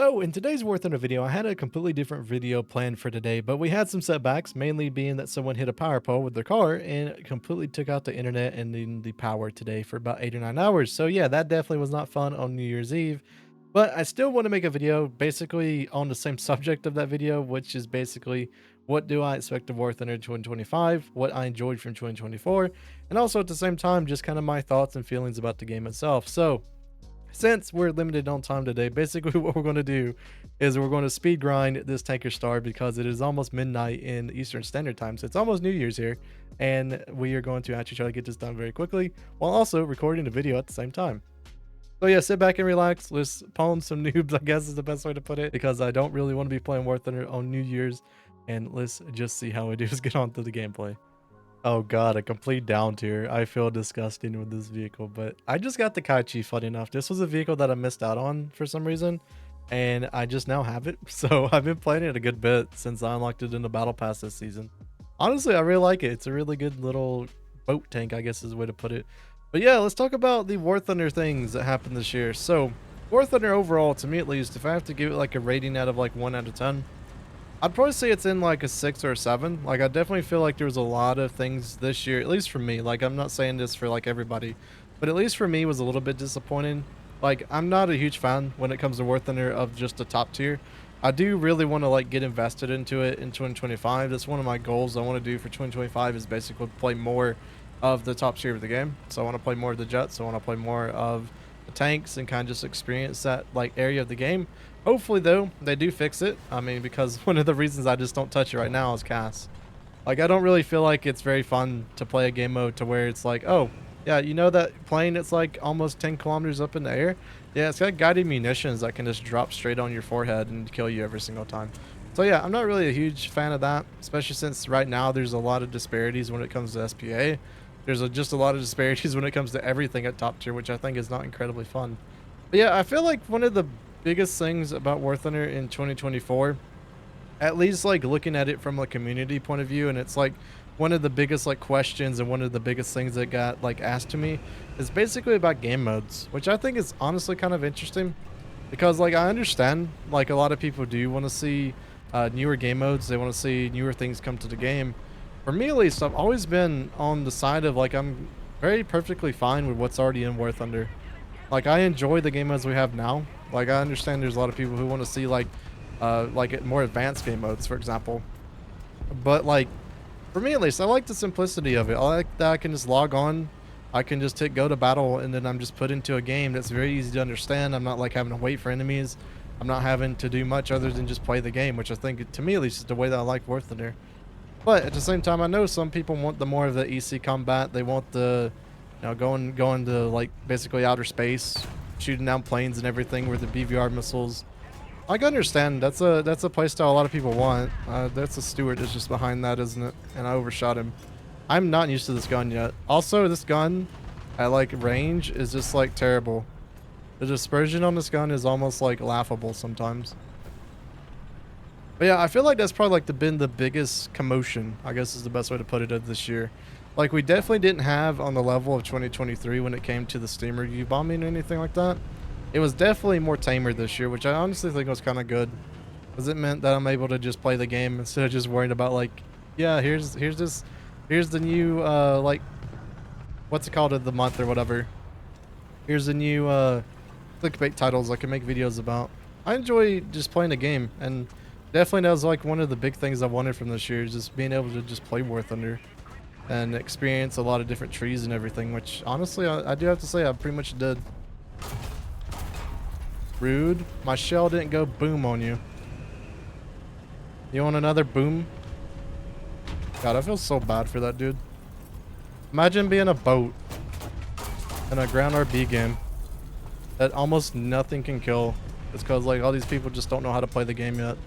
So in today's Warthunder video, I had a completely different video planned for today, but we had some setbacks, mainly being that someone hit a power pole with their car and it completely took out the internet and then the power today for about 8 or 9 hours. So yeah, that definitely was not fun on New Year's Eve. But I still want to make a video basically on the same subject of that video, which is basically what do I expect of War Thunder 2025, what I enjoyed from 2024, and also at the same time, just kind of my thoughts and feelings about the game itself. So since we're limited on time today, basically what we're going to do is we're going to speed grind this tanker star because it is almost midnight in Eastern Standard Time. So it's almost New Year's here, and we are going to actually try to get this done very quickly while also recording the video at the same time. So yeah, sit back and relax. Let's pawn some noobs, I guess is the best way to put it, because I don't really want to be playing War Thunder on New Year's. And let's just see how we do. Let's get on to the gameplay. Oh god, a complete down tier. I feel disgusting with this vehicle, but I just got the Kaichi, funny enough. This was a vehicle that I missed out on for some reason, and I just now have it. So I've been playing it a good bit since I unlocked it in the battle pass this season. Honestly, I really like it. It's a really good little boat tank, I guess is the way to put it. But yeah, let's talk about the War Thunder things that happened this year. So War Thunder overall, to me at least, if I have to give it like a rating out of like 1 out of 10, I'd probably say it's in like a 6 or a 7. Like, I definitely feel like there was a lot of things this year, at least for me. Like, I'm not saying this for like everybody, but at least for me was a little bit disappointing. Like, I'm not a huge fan when it comes to War Thunder of just the top tier. I do really want to like get invested into it in 2025. That's one of my goals I want to do for 2025 is basically play more of the top tier of the game. So I want to play more of the jets. I want to play more of the tanks and kind of just experience that like area of the game. Hopefully, though, they do fix it. I mean, because one of the reasons I just don't touch it right now is CAS. Like, I don't really feel like it's very fun to play a game mode to where it's like, oh, yeah, you know that plane it's like almost 10 kilometers up in the air? Yeah, it's got guided munitions that can just drop straight on your forehead and kill you every single time. So yeah, I'm not really a huge fan of that, especially since right now there's a lot of disparities when it comes to SPA. There's just a lot of disparities when it comes to everything at top tier, which I think is not incredibly fun. But yeah, I feel like one of the biggest things about War Thunder in 2024, at least like looking at it from a community point of view, and it's like one of the biggest like questions and one of the biggest things that got like asked to me is basically about game modes, which I think is honestly kind of interesting because like I understand like a lot of people do want to see newer game modes. They want to see newer things come to the game. For me at least, I've always been on the side of like I'm very perfectly fine with what's already in War Thunder. Like, I enjoy the game modes we have now. Like, I understand there's a lot of people who want to see like more advanced game modes, for example. But like, for me at least, I like the simplicity of it. I like that I can just log on, I can just hit go to battle, and then I'm just put into a game that's very easy to understand. I'm not like having to wait for enemies. I'm not having to do much other than just play the game, which I think, to me at least, is the way that I like War Thunder. But at the same time, I know some people want the more of the EC combat. They want the going to like basically outer space, shooting down planes and everything with the BVR missiles. I can understand that's a playstyle a lot of people want. That's a Stewart is just behind that, isn't it? And I overshot him. I'm not used to this gun yet. Also, this gun at like range is just like terrible. The dispersion on this gun is almost like laughable sometimes. But yeah, I feel like that's probably like been the biggest commotion, I guess is the best way to put it, of this year. Like, we definitely didn't have on the level of 2023 when it came to the Steam review bombing or anything like that. It was definitely more tamer this year, which I honestly think was kind of good, because it meant that I'm able to just play the game instead of just worrying about like, yeah, here's the new like, what's it called, of the month or whatever. Here's the new clickbait titles I can make videos about. I enjoy just playing the game, and definitely that was like one of the big things I wanted from this year, is just being able to just play War Thunder and experience a lot of different trees and everything, which honestly I do have to say I pretty much did. Rude. My shell didn't go boom on you. You want another boom? God, I feel so bad for that dude. Imagine being a boat in a ground RB game that almost nothing can kill. It's because like all these people just don't know how to play the game yet.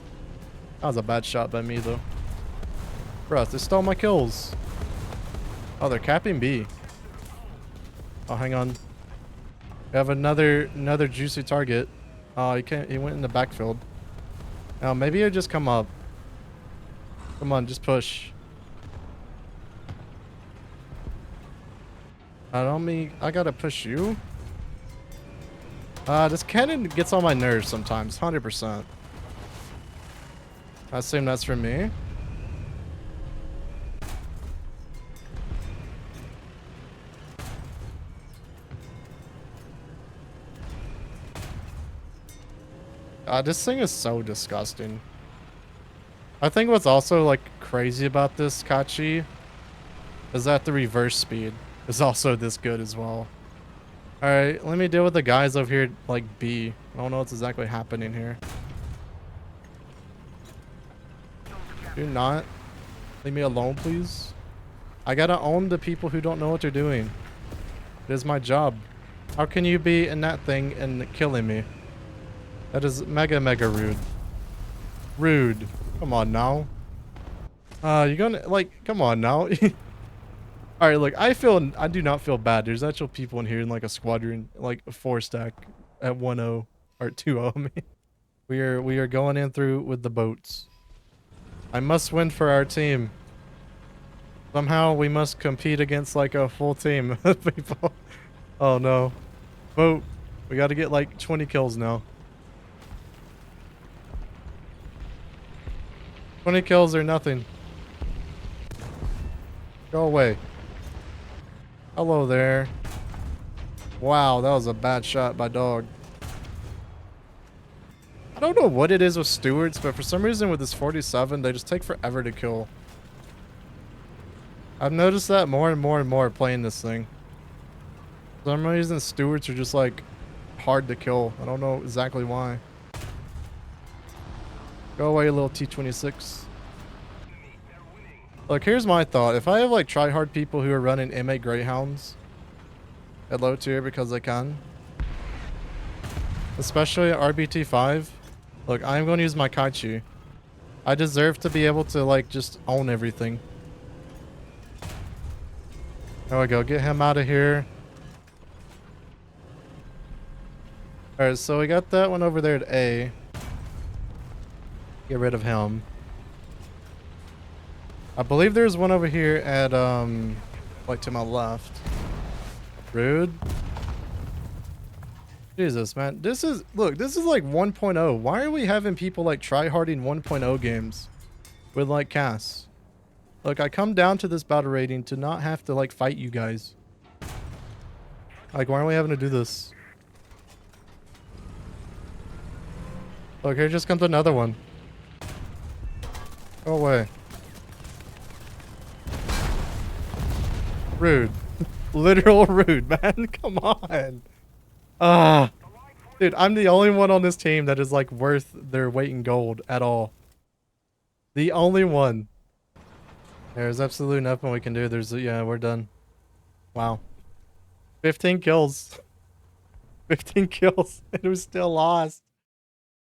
That was a bad shot by me though. Bro, they stole my kills. Oh, they're capping B. Oh, hang on. We have another juicy target. Oh, he went in the backfield. Now maybe he'll just come up. Come on, just push. I gotta push you. This cannon gets on my nerves sometimes, 100%. I assume that's for me. This thing is so disgusting. I think what's also like crazy about this Kachi is that the reverse speed is also this good as well. Alright, let me deal with the guys over here like B. I don't know what's exactly happening here. Do not leave me alone, please. I gotta own the people who don't know what they're doing. It is my job. How can you be in that thing and killing me? That is mega rude. Rude. Come on now. You're gonna like, come on now. Alright, look, I do not feel bad. There's actual people in here in like a squadron, like a 4-stack at 1-0 or 2-0. I mean, we are going in through with the boats. I must win for our team. Somehow we must compete against like a full team of people. Oh no. Boat. We gotta get like 20 kills now. 20 kills or nothing. Go away. Hello there. Wow, that was a bad shot by Dawg. I don't know what it is with stewards, but for some reason with this 47, they just take forever to kill. I've noticed that more and more playing this thing. For some reason, stewards are just like hard to kill. I don't know exactly why. Go away, little T-26. Look, here's my thought. If I have like try-hard people who are running M8 Greyhounds at low tier because they can, especially at RBT5, look, I'm going to use my Kaichi. I deserve to be able to like just own everything. There we go. Get him out of here. Alright, so we got that one over there at A. Get rid of him. I believe there's one over here at, like to my left. Rude. Jesus, man. This is, look, this is like 1.0. Why are we having people like try-harding 1.0 games with like Cass? Look, I come down to this battle rating to not have to like fight you guys. Like, why are we having to do this? Look, here just comes another one. Go away. Rude. Literal rude, man. Come on. Dude, I'm the only one on this team that is like worth their weight in gold at all. The only one. There's absolutely nothing we can do. Yeah, we're done. Wow. 15 kills. 15 kills. And we still lost.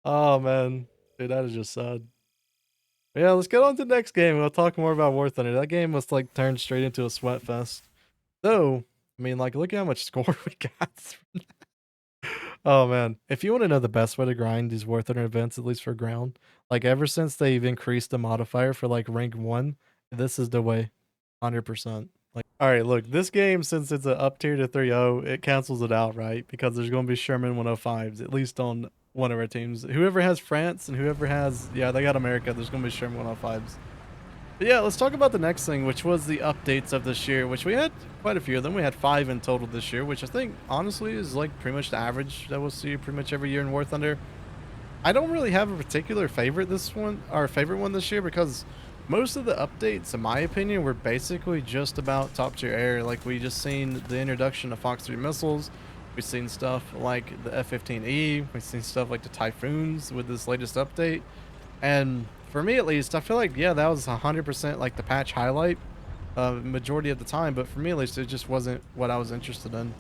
Oh, man. Dude, that is just sad. But yeah, let's get on to the next game. We'll talk more about Warthunder. That game was like turned straight into a sweat fest. Though, I mean, like, look at how much score we got from that. Oh, man. If you want to know the best way to grind these Warthunder events, at least for ground, like, ever since they've increased the modifier for, like, rank 1, this is the way. 100%. Like, alright, look, this game, since it's an up tier to 3-0, it cancels it out, right? Because there's going to be Sherman 105s, at least on one of our teams. Whoever has France and whoever has, yeah, they got America, there's going to be Sherman 105s. But yeah, let's talk about the next thing, which was the updates of this year, which we had quite a few of them. We had 5 in total this year, which I think, honestly, is like pretty much the average that we'll see pretty much every year in War Thunder. I don't really have a particular favorite this one this year, because most of the updates, in my opinion, were basically just about top tier air. Like, we just seen the introduction of Fox 3 missiles. We've seen stuff like the F-15E. We've seen stuff like the Typhoons with this latest update. And for me, at least, I feel like, yeah, that was 100% like the patch highlight majority of the time. But for me, at least, it just wasn't what I was interested in.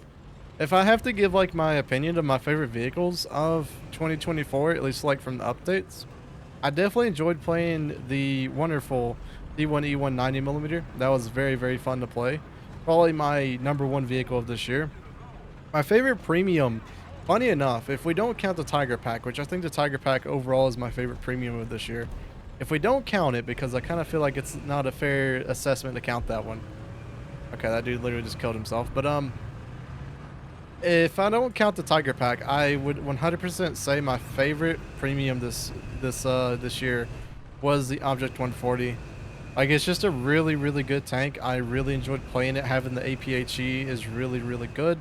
If I have to give like my opinion of my favorite vehicles of 2024, at least like from the updates, I definitely enjoyed playing the wonderful D1E1 90mm. That was very fun to play. Probably my #1 vehicle of this year. My favorite premium, funny enough, if we don't count the Tiger Pack, which I think the Tiger Pack overall is my favorite premium of this year. If we don't count it, because I kind of feel like it's not a fair assessment to count that one. Okay, that dude literally just killed himself. But If I don't count the Tiger Pack, I would 100% say my favorite premium this year was the Object 140. Like, it's just a really, really good tank. I really enjoyed playing it. Having the APHE is really, really good.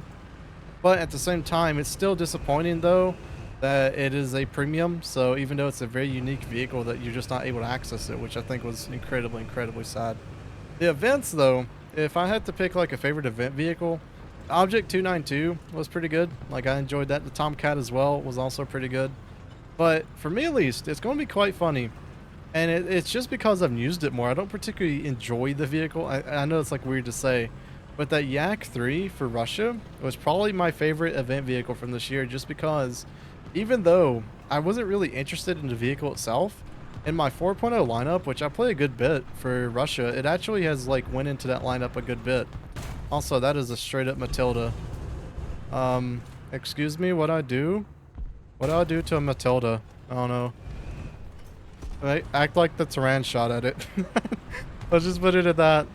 But at the same time, it's still disappointing though that it is a premium. So even though it's a very unique vehicle, that you're just not able to access it, which I think was incredibly, incredibly sad. The events though, if I had to pick like a favorite event vehicle, Object 292 was pretty good. Like, I enjoyed that. The Tomcat as well was also pretty good. But for me at least, it's going to be quite funny. And it's just because I've used it more. I don't particularly enjoy the vehicle. I know it's like weird to say, but that Yak 3 for Russia was probably my favorite event vehicle from this year, just because even though I wasn't really interested in the vehicle itself, in my 4.0 lineup, which I play a good bit for Russia, it actually has like went into that lineup a good bit. Also, that is a straight up Matilda. Excuse me, what I do? What do I do to a Matilda? I don't know. Right? Act like the Turan shot at it. Let's just put it at that.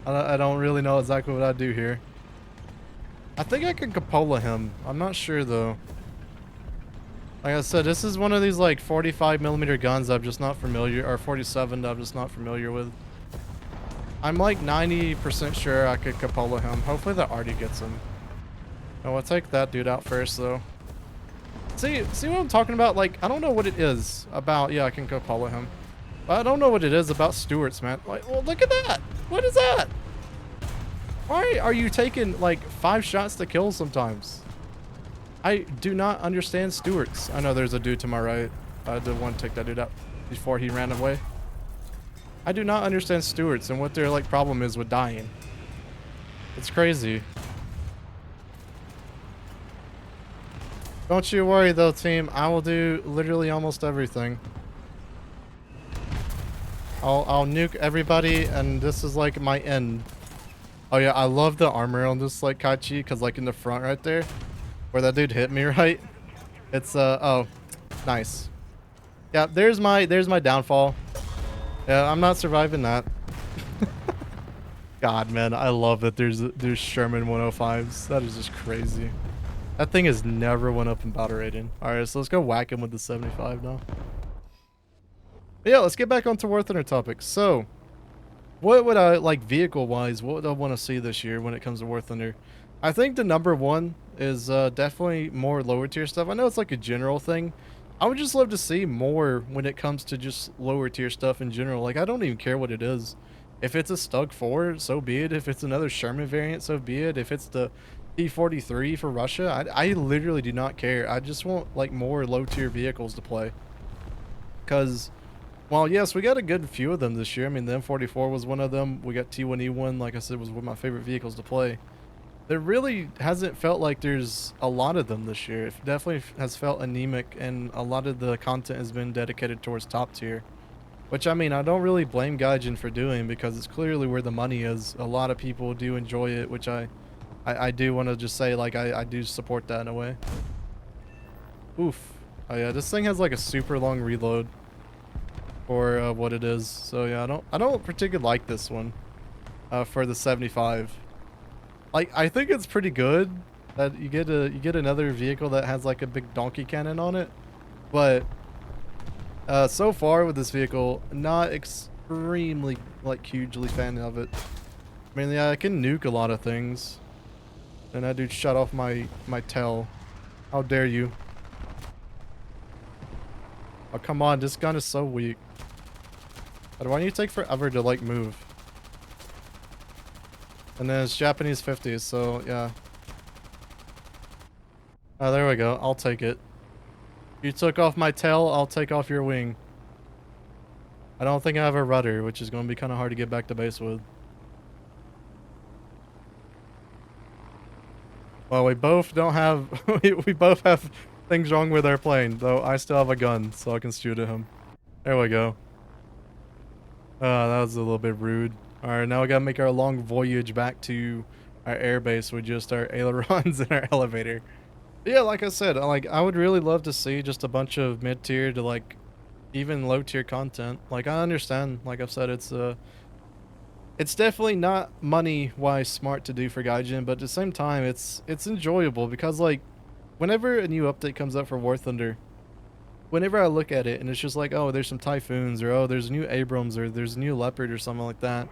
I don't really know exactly what I do here. I think I can Cupola him. I'm not sure though. Like I said, this is one of these like 45mm guns I'm just not familiar, or 47 that I'm just not familiar with. I'm like 90% sure I could Cupola him. Hopefully that Artie gets him. Oh, I'll take that dude out first though. See what I'm talking about? Like, I don't know what it is about. Yeah, I can Cupola him. But I don't know what it is about Stewart's, man. Like, well, look at that. What is that? Why are you taking like 5 shots to kill sometimes? I do not understand Stewart's. I know there's a dude to my right. I did want to take that dude out before he ran away. I do not understand Stewart's and what their like problem is with dying. It's crazy. Don't you worry though, team. I will do literally almost everything. I'll nuke everybody, and this is like my end. Oh yeah, I love the armor on this like Kaichi, because like in the front right there, where that dude hit me, right? It's oh, nice. Yeah, there's my downfall. Yeah, I'm not surviving that. God, man, I love that there's Sherman 105s. That is just crazy. That thing has never went up in battle rating. Alright, so let's go whack him with the 75 now. But yeah, let's get back onto Warthunder topics. So, what would I, like vehicle-wise, what would I want to see this year when it comes to Warthunder? I think the number one is definitely more lower tier stuff. I know it's like a general thing. I would just love to see more when it comes to just lower tier stuff in general. Like, I don't even care what it is. If it's a Stug 4, so be it. If it's another Sherman variant, so be it. If it's the T-43 for Russia, I literally do not care. I just want like more low tier vehicles to play. Because, well, yes, we got a good few of them this year. I mean, the M44 was one of them. We got T1E1, like I said, was one of my favorite vehicles to play. There really hasn't felt like there's a lot of them this year. It definitely has felt anemic, and a lot of the content has been dedicated towards top tier. Which, I mean, I don't really blame Gaijin for doing, because it's clearly where the money is. A lot of people do enjoy it, which I do want to just say, like, I do support that in a way. Oof. Oh yeah, this thing has like a super long reload for what it is. So yeah, I don't particularly like this one for the 75. Like, I think it's pretty good that you get another vehicle that has like a big donkey cannon on it, but so far with this vehicle, not extremely like hugely fan of it. I mean, yeah, I can nuke a lot of things, and that dude shut off my tail. How dare you? Oh, come on, this gun is so weak. Why do you take forever to like move? And then it's Japanese 50s, so yeah. Oh, there we go. I'll take it. You took off my tail, I'll take off your wing. I don't think I have a rudder, which is going to be kind of hard to get back to base with. Well, we both don't have... we both have things wrong with our plane, though I still have a gun, so I can shoot at him. There we go. That was a little bit rude. Alright, now we gotta make our long voyage back to our airbase with just our ailerons and our elevator. But yeah, like I said, I would really love to see just a bunch of mid-tier to like even low-tier content. Like, I understand, like I've said, it's It's definitely not money wise smart to do for Gaijin, but at the same time, it's enjoyable because like whenever a new update comes up for Warthunder, whenever I look at it and it's just like, oh, there's some Typhoons, or oh, there's new Abrams, or there's a new Leopard or something like that.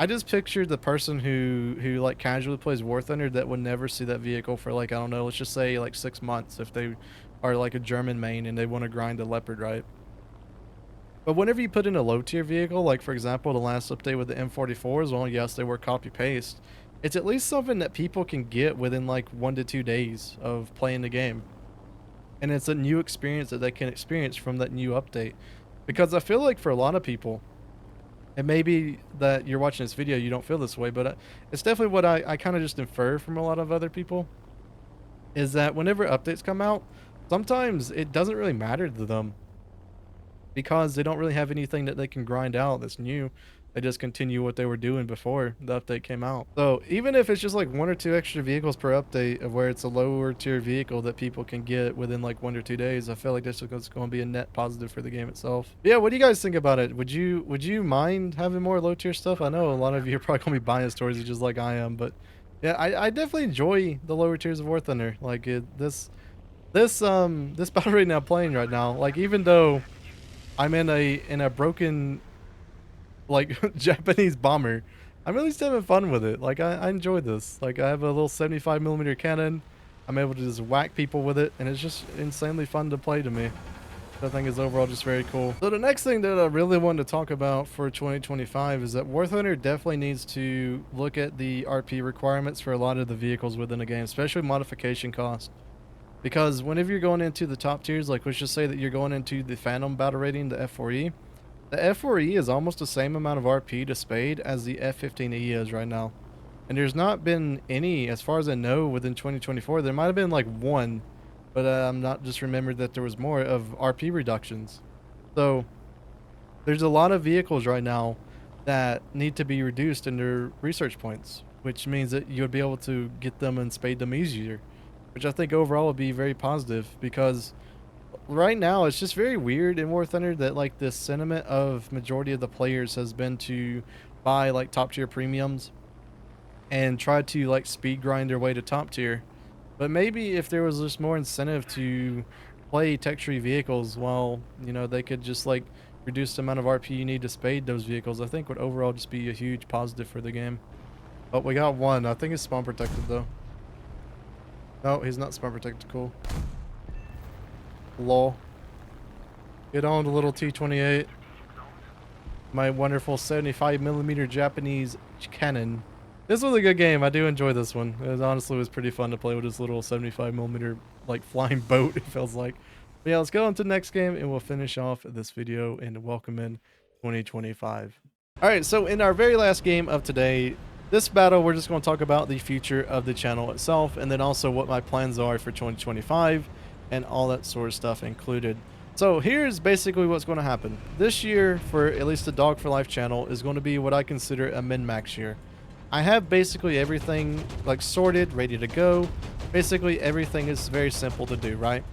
I just pictured the person who like casually plays War Thunder that would never see that vehicle for like, I don't know, let's just say like 6 months if they are like a German main and they want to grind a Leopard, right? But whenever you put in a low tier vehicle, like for example the last update with the M44s, well, yes, they were copy paste. It's at least something that people can get within like 1 to 2 days of playing the game, and it's a new experience that they can experience from that new update. Because I feel like for a lot of people, and maybe that you're watching this video, you don't feel this way, but it's definitely what I kind of just infer from a lot of other people, is that whenever updates come out, sometimes it doesn't really matter to them because they don't really have anything that they can grind out that's new. They just continue what they were doing before the update came out. So even if it's just like 1 or 2 extra vehicles per update of where it's a lower tier vehicle that people can get within like 1 or 2 days, I feel like this is going to be a net positive for the game itself. Yeah, what do you guys think about it? Would you mind having more low tier stuff? I know a lot of you are probably gonna be biased towards it just like I am, but yeah, I definitely enjoy the lower tiers of War Thunder. Like this battle rate I'm playing right now, like even though I'm in a broken like Japanese bomber, I'm at least having fun with it. Like I enjoy this. Like I have a little 75mm cannon. I'm able to just whack people with it, and it's just insanely fun to play to me. I think is overall just very cool. So the next thing that I really wanted to talk about for 2025 is that Warthunder definitely needs to look at the RP requirements for a lot of the vehicles within the game, especially modification cost. Because whenever you're going into the top tiers, like let's just say that you're going into the Phantom battle rating, the F4E, the F4E is almost the same amount of RP to Spade as the F15E is right now. And there's not been any, as far as I know, within 2024. There might have been like one, but I'm not just remembered that there was more of RP reductions. So there's a lot of vehicles right now that need to be reduced in their research points, which means that you would be able to get them and Spade them easier, which I think overall would be very positive. Because right now it's just very weird in War Thunder that like the sentiment of majority of the players has been to buy like top tier premiums and try to like speed grind their way to top tier. But maybe if there was just more incentive to play tech tree vehicles, while you know they could just like reduce the amount of RP you need to Spade those vehicles, I think would overall just be a huge positive for the game. Oh, we got one. I think he's spawn protected though. No, he's not spawn protected. Cool. Lol. Get on the little T-28. My wonderful 75mm Japanese cannon. This was a good game. I do enjoy this one. It honestly was pretty fun to play with this little 75mm like flying boat, it feels like. But yeah, let's go on to the next game and we'll finish off this video and welcome in 2025. Alright, so in our very last game of today, this battle we're just going to talk about the future of the channel itself, and then also what my plans are for 2025 and all that sort of stuff included. So here's basically what's going to happen. This year, for at least the DawgIVLife channel, is going to be what I consider a min-max year. I have basically everything like sorted, ready to go. Basically everything is very simple to do, right?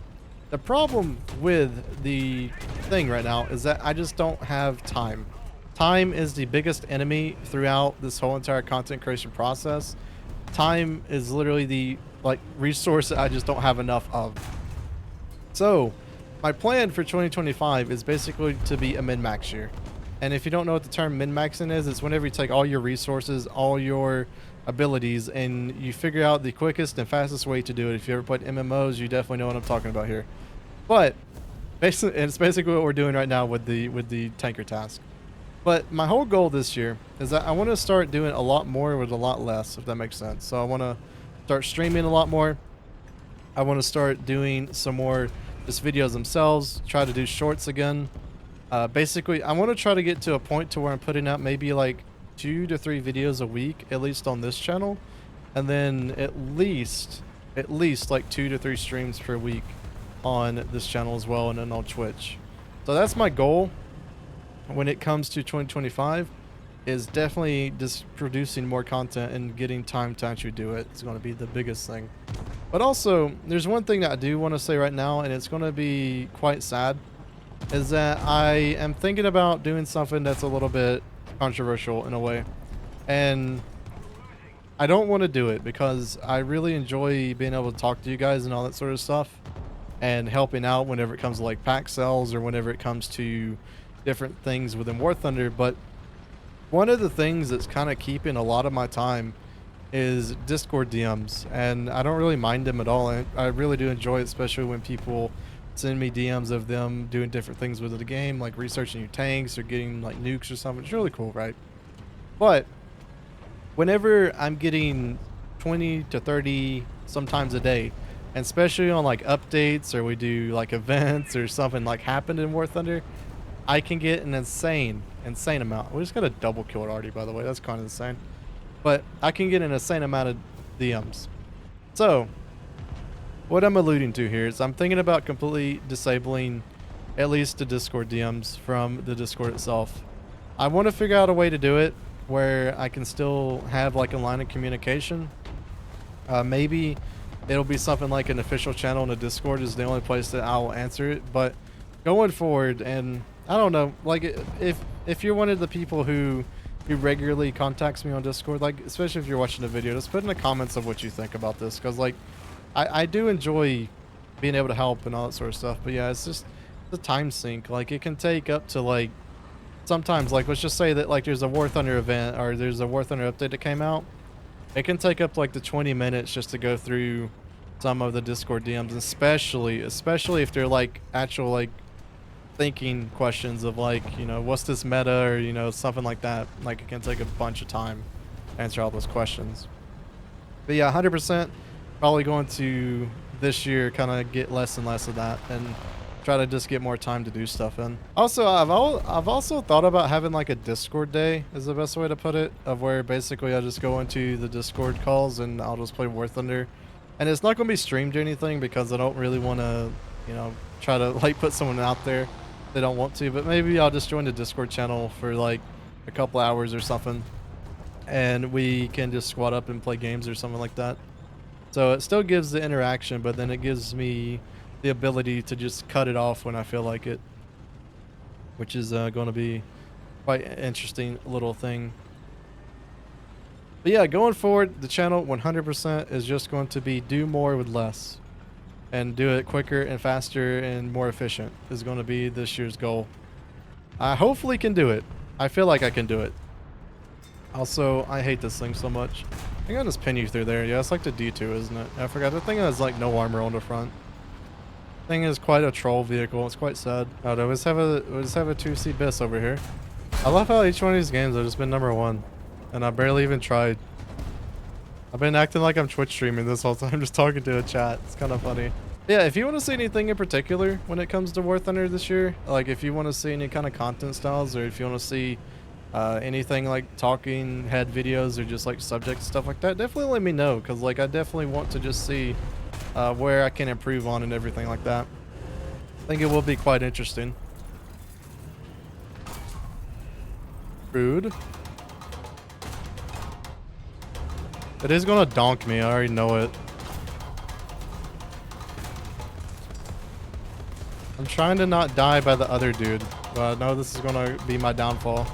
The problem with the thing right now is that I just don't have time. Time is the biggest enemy throughout this whole entire content creation process. Time is literally the like resource that I just don't have enough of. So my plan for 2025 is basically to be a min-max year. And if you don't know what the term min-maxing is, it's whenever you take all your resources, all your abilities, and you figure out the quickest and fastest way to do it. If you ever played MMOs, you definitely know what I'm talking about here. But basically, it's basically what we're doing right now with the tanker task. But my whole goal this year is that I want to start doing a lot more with a lot less, if that makes sense. So I want to start streaming a lot more. I want to start doing some more just videos themselves, try to do shorts again. Basically, I want to try to get to a point to where I'm putting out maybe like 2 to 3 videos a week, at least on this channel. And then at least like 2 to 3 streams per week on this channel as well, and then on Twitch. So that's my goal when it comes to 2025, is definitely just producing more content and getting time to actually do it. It's going to be the biggest thing. But also, there's one thing that I do want to say right now, and it's going to be quite sad, is that I am thinking about doing something that's a little bit controversial in a way. And I don't want to do it because I really enjoy being able to talk to you guys and all that sort of stuff and helping out whenever it comes to like pack sales or whenever it comes to different things within Warthunder. But one of the things that's kind of keeping a lot of my time is Discord DMs, and I don't really mind them at all. I really do enjoy it, especially when people send me DMs of them doing different things with the game, like researching new tanks or getting like nukes or something. It's really cool, right? But whenever I'm getting 20 to 30 sometimes a day, and especially on like updates or we do like events or something like happened in War Thunder, I can get an insane amount. We just got a double kill already, by the way. That's kind of insane. But I can get an insane amount of DMs. So what I'm alluding to here is I'm thinking about completely disabling at least the Discord DMs from the Discord itself. I want to figure out a way to do it where I can still have like a line of communication. Maybe it'll be something like an official channel in the Discord is the only place that I will answer it. But going forward, and I don't know, like if you're one of the people who regularly contacts me on Discord, like especially if you're watching the video, just put in the comments of what you think about this, because like I do enjoy being able to help and all that sort of stuff. But yeah, it's just the time sink. Like it can take up to like sometimes, like let's just say that like there's a War Thunder event or there's a War Thunder update that came out. It can take up like the 20 minutes just to go through some of the Discord DMs, especially if they're like actual like thinking questions of like, you know, what's this meta or, you know, something like that. Like it can take a bunch of time to answer all those questions. But yeah, 100% probably going to this year kind of get less and less of that and try to just get more time to do stuff in. Also, I've also thought about having like a Discord day is the best way to put it, of where basically I just go into the Discord calls and I'll just play War Thunder. And it's not going to be streamed or anything because I don't really want to, you know, try to like put someone out there they don't want to, but maybe I'll just join the Discord channel for like a couple hours or something and we can just squad up and play games or something like that. So it still gives the interaction, but then it gives me the ability to just cut it off when I feel like it, which is going to be quite an interesting little thing. But yeah, going forward, the channel 100% is just going to be do more with less. And do it quicker and faster and more efficient is going to be this year's goal. I hopefully can do it. I feel like I can do it. Also, I hate this thing so much. I think I'll just pin you through there. Yeah, it's like the D2, isn't it? I forgot. The thing has like no armor on the front. Thing is quite a troll vehicle. It's quite sad. Oh, we just have a 2C Biss over here. I love how each one of these games I've just been #1. And I barely even tried. I've been acting like I'm Twitch streaming this whole time, just talking to a chat. It's kind of funny. Yeah, if you want to see anything in particular when it comes to War Thunder this year, like if you want to see any kind of content styles, or if you want to see anything like talking head videos or just like subject stuff like that, definitely let me know, because like I definitely want to just see where I can improve on and everything like that. I think it will be quite interesting. Rude. It is gonna donk me, I already know it. I'm trying to not die by the other dude, but I know this is gonna be my downfall.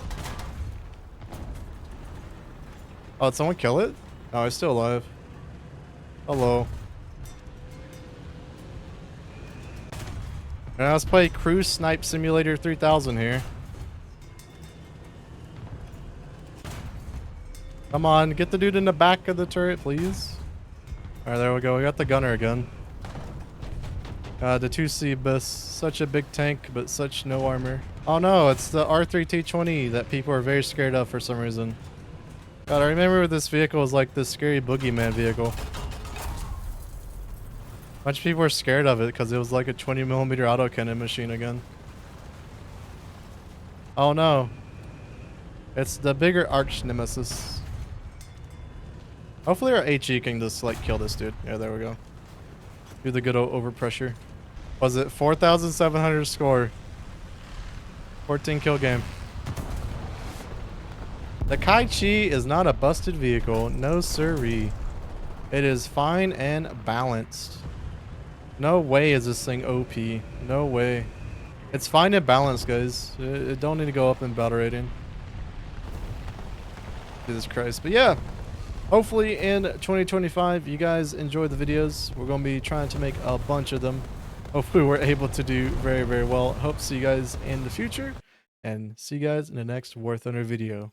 Oh, did someone kill it? Oh, it's still alive. Hello. Now let's play Cruise Snipe Simulator 3000 here. Come on, get the dude in the back of the turret, please. Alright, there we go. We got the gunner again. The 2C Biss. Such a big tank, but such no armor. Oh no, it's the R3T20 that people are very scared of for some reason. God, I remember this vehicle was like this scary boogeyman vehicle. A bunch of people were scared of it because it was like a 20mm autocannon machine again. Oh no. It's the bigger arch nemesis. Hopefully our HE can just like kill this dude. Yeah, there we go. Do the good old overpressure. Was it 4,700 score? 14 kill game. The Gaijin is not a busted vehicle. No siree. It is fine and balanced. No way is this thing OP. No way. It's fine and balanced, guys. It don't need to go up in battle rating. Jesus Christ. But yeah, hopefully in 2025, you guys enjoy the videos. We're going to be trying to make a bunch of them. Hopefully we're able to do very, very well. Hope to see you guys in the future and see you guys in the next Warthunder video.